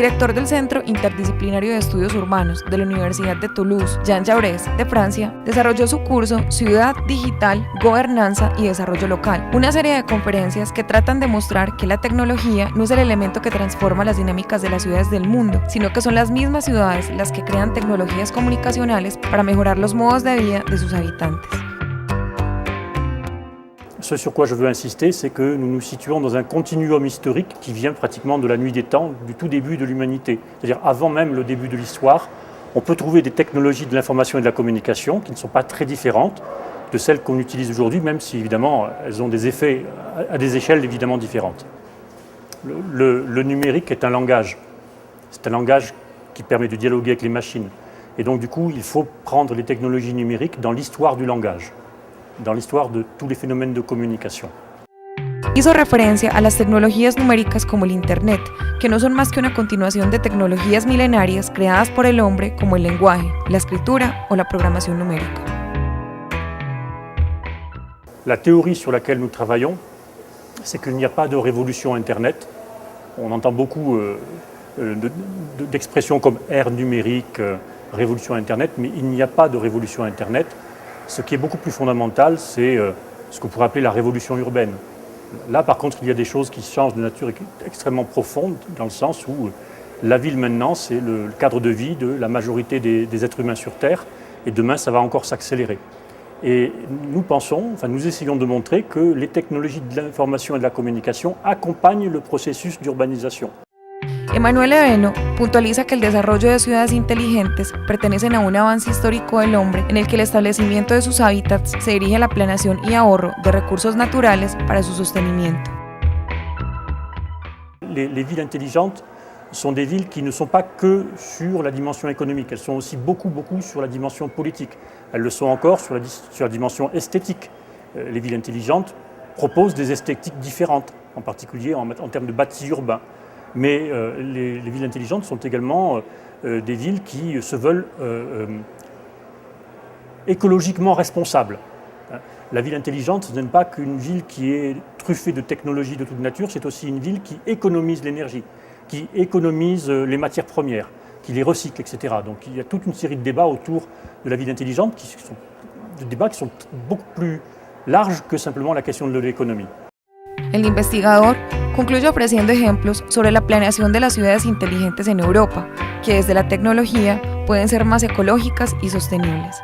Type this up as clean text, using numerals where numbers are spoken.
director del Centro Interdisciplinario de Estudios Urbanos de la Universidad de Toulouse, Jean Jaurès, de Francia, desarrolló su curso Ciudad Digital, Gobernanza y Desarrollo Local, una serie de conferencias que tratan de mostrar que la tecnología no es el elemento que transforma las dinámicas de las ciudades del mundo, sino que son las mismas ciudades las que crean tecnologías comunicacionales para mejorar los modos de vida de sus habitantes. Ce sur quoi je veux insister, c'est que nous nous situons dans un continuum historique qui vient pratiquement de la nuit des temps, du tout début de l'humanité. C'est-à-dire avant même le début de l'histoire, on peut trouver des technologies de l'information et de la communication qui ne sont pas très différentes de celles qu'on utilise aujourd'hui, même si évidemment elles ont des effets à des échelles évidemment différentes. Le numérique est un langage. C'est un langage qui permet de dialoguer avec les machines. Et donc du coup, il faut prendre les technologies numériques dans l'histoire du langage, dans l'histoire de tous les phénomènes de communication. Hizo referencia a las tecnologías numéricas como el Internet, que no son más que una continuación de tecnologías milenarias creadas por el hombre como el lenguaje, la escritura o la programación numérica. La théorie sur laquelle nous travaillons, c'est qu'il n'y a pas de révolution Internet. On entend beaucoup d'expressions comme ère numérique, révolution Internet, mais il n'y a pas de révolution Internet. Ce qui est beaucoup plus fondamental, c'est ce qu'on pourrait appeler la révolution urbaine. Là, par contre, il y a des choses qui changent de nature extrêmement profonde, dans le sens où la ville maintenant, c'est le cadre de vie de la majorité des êtres humains sur Terre, et demain, ça va encore s'accélérer. Et nous pensons, enfin nous essayons de montrer que les technologies de l'information et de la communication accompagnent le processus d'urbanisation. Emanuel Eveno puntualiza que el desarrollo de ciudades inteligentes pertenecen a un avance histórico del hombre en el que el establecimiento de sus hábitats se dirige a la planeación y ahorro de recursos naturales para su sostenimiento. Les villes intelligentes sont des villes qui ne sont pas que sur la dimension économique, elles sont aussi beaucoup sur la dimension politique. Elles le sont encore sur la dimension esthétique. Les villes intelligentes proposent des esthétiques différentes, en particulier en termes de bâtis urbains. Mais les villes intelligentes sont également des villes qui se veulent écologiquement responsables. La ville intelligente, ce n'est pas qu'une ville qui est truffée de technologies de toute nature, c'est aussi une ville qui économise l'énergie, qui économise les matières premières, qui les recycle, etc. Donc il y a toute une série de débats autour de la ville intelligente, des débats qui sont beaucoup plus larges que simplement la question de l'économie. El investigador concluye ofreciendo ejemplos sobre la planeación de las ciudades inteligentes en Europa, que desde la tecnología pueden ser más ecológicas y sostenibles.